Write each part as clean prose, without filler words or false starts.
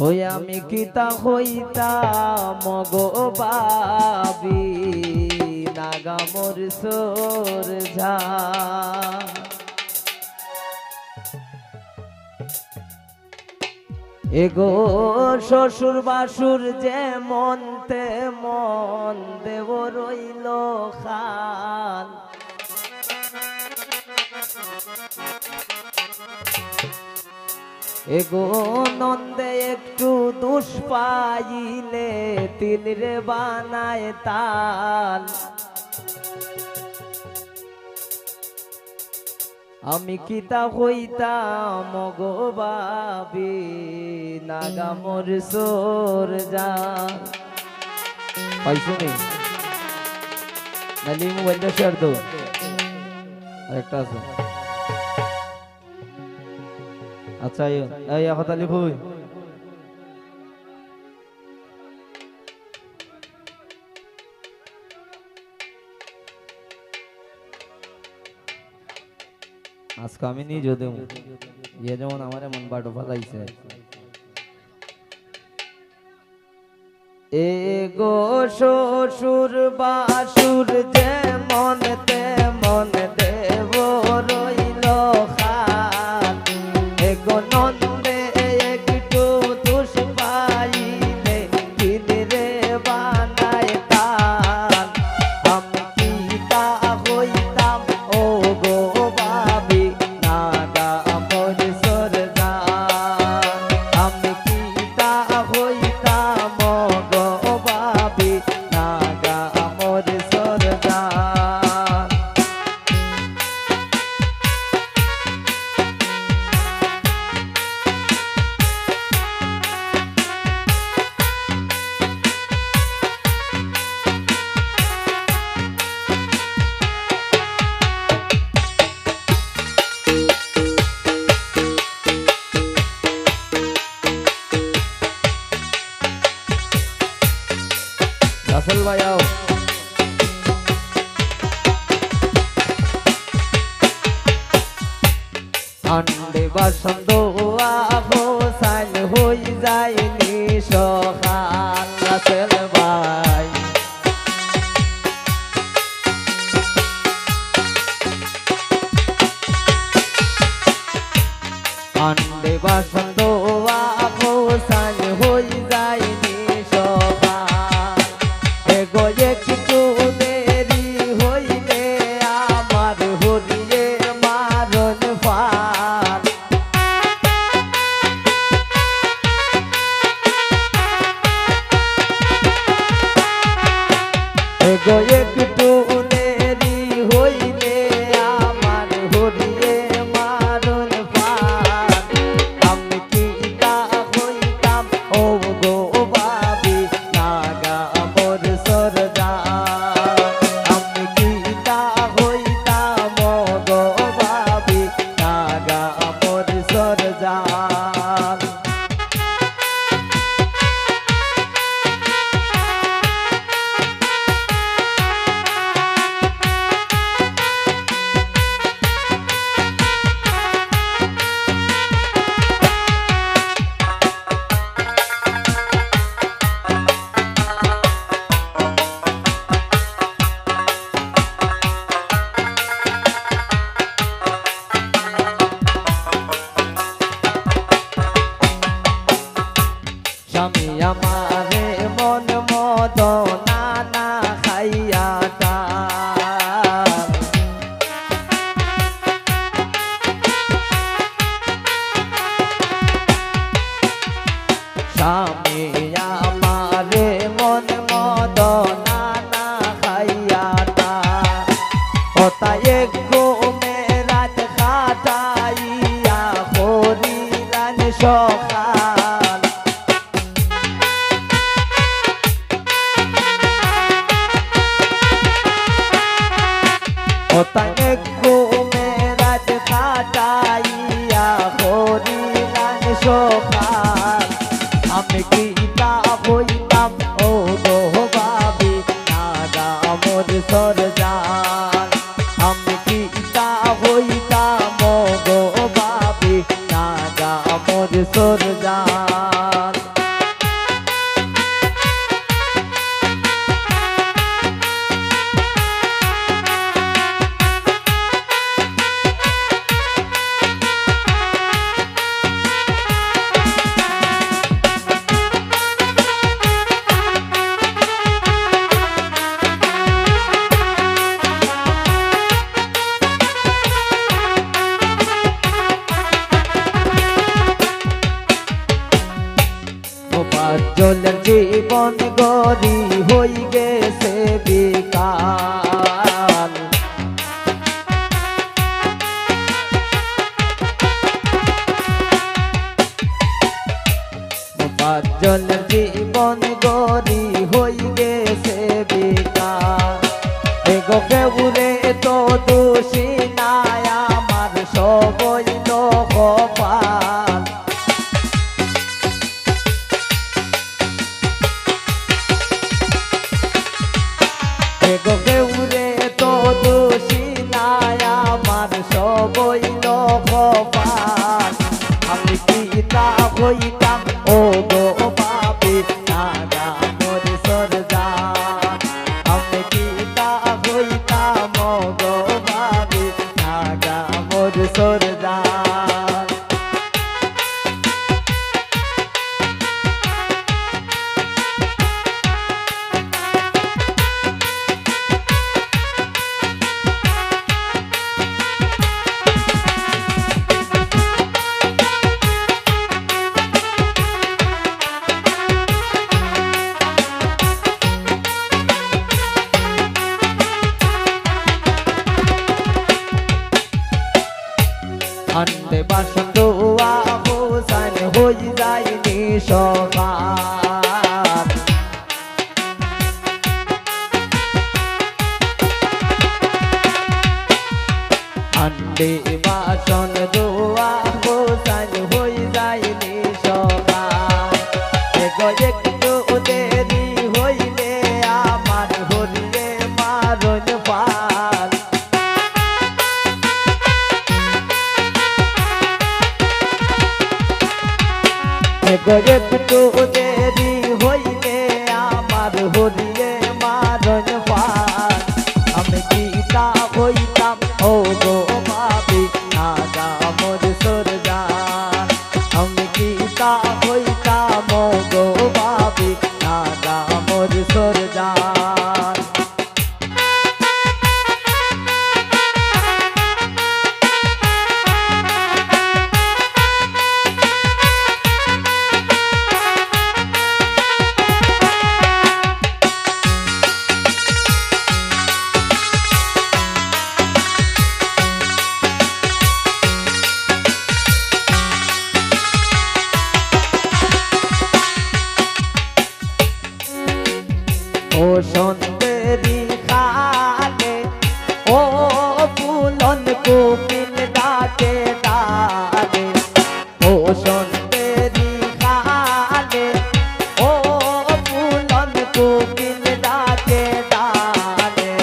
ওই আমি কিতা হইতাম গো বাবি নাগামর সোর ঝা এগো শ্বশুর বাসুর যেমন তেমন দেব রইল খান এগো নন্দে একটু দুষ পাইলে তিল রে বানায় তাল আমি কিতা হইতাম গো বাবি নাগামর সোর যা পাইছো নি নালি মোবাইলটা শেয়ার দাও আরেকটা আছে আচ্ছা এই কথা লিখুই আজকে আমি নিজে দেব ইয়ে যেমন আমার এমন বাটো ফালাইছে এ গো শ্বশুর বাসুর যেমন তেমন দেব রইল খান এ গো নন্দে একটু দুষ পাইলে দিল রে বানায় তান আমি কিতা হইতাম ও গো বাবি নাগামর সোর যা আমি কিতা হইতাম গো বাবি নাগামর সোর যা রাসেল ভাই আও আন্ডে বসন্ত আহো সাইল হই যায়নি সখান রাসেল ভাই আন্ডে বসন্ত আহো সাইল হই যায়নি সখান এগো একটু দেরি হইলে আমার হরিয়ে মারণ ফান এগো একটু দেরি হইলে আমার হরিয়ে মারণ ফান আমি কিতা হইতাম ও গো বাবি নাগামর সোর যা আমি কিতা হইতাম গো বাবি নাগামর সোর যা স্বামী আমারে মন মত নানা খাইয়া তার স্বামী আমারে মন মত নানা খাইয়া তার ওতাই গো মেরাত খাটাইয়া হরিলান সকাল ওতাই গো মেরাত খাটাইয়া হরিলান সকাল আমি কিতা হইতাম ও গো বাবি নাগামর সোর যা আমি কিতা হইতাম গো বাবি নাগামর সোর যা জীবন গরি হই গেছে বিকাল। পাঁচজনের জীবন গরি হই গেছে বিকাল। এগো কেউরে তো দোষী নাই আমার সবই কপাল। এগো কেউরে তো দোষী নাই আমার সবই কপাল। আমি কি তা হইতাম ও গো পাপি নাগা মোর সরদার। আমি কি তা হইতাম ও গো পাপি নাগা মোর সরদার। আন্ডে বাসন দোয়া হোসাইন হই যায়নি সবার। আন্ডে বাসন দোয়া হোসাইন হই যায়নি সবার। এগো একটু দেরি হইলে আমার হরিয়ে মারণ পাল। এগো একটু দেরি হইলে আমার হরিয়ে মারণ পাল। আমি কি তা হইতাম ও গো ভাবি নাগা মোর সরদার। আমি কি তা হইতাম ও গো ভাবি নাগা মোর সরদার। ও সন্দেরি খালে ও ফুলন কোকিল ডাকে ডালে। ও সন্দেরি খালে ও ফুলন কোকিল ডাকে ডালে।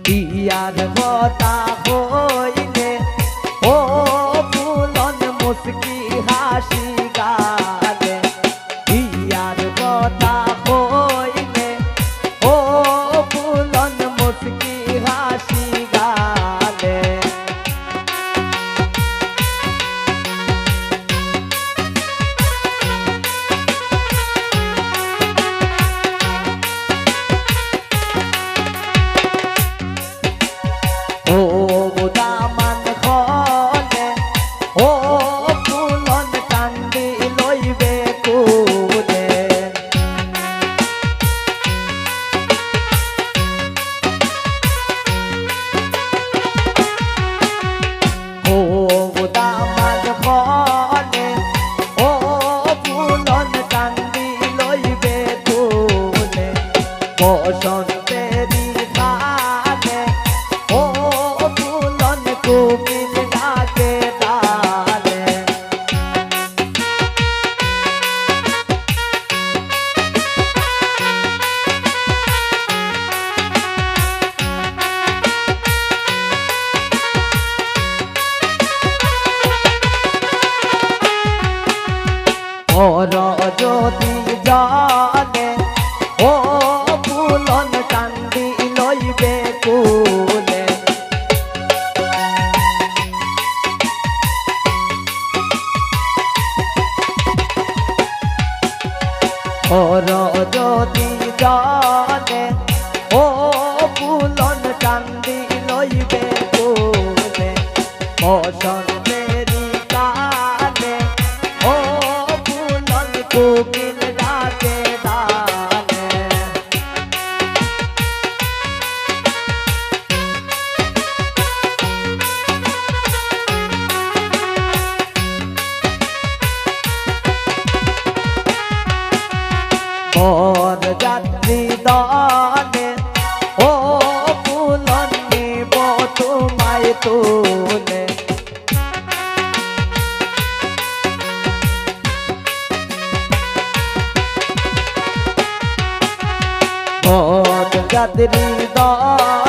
বিয়ার কথা হইলে ও ফুলন মুস্কি হাসি গালে। বিয়ার কথা হইলে ও ফুলন মুস্কি হাসি গালে। ও দামান খলে ও ফুলন কান্দি লইবে কুলে। ও দামান খলে ও ফুলন কান্দি লইবে কুলে। বসন্তেরি খালে ও ফুলন কোকিল ডাকে ডালে। ওর যদি জানে ও ফুলন কান্দি লইবে কুলে। দানে ও ফুলন নিব তোমায় তুলে ও যাত্রী দান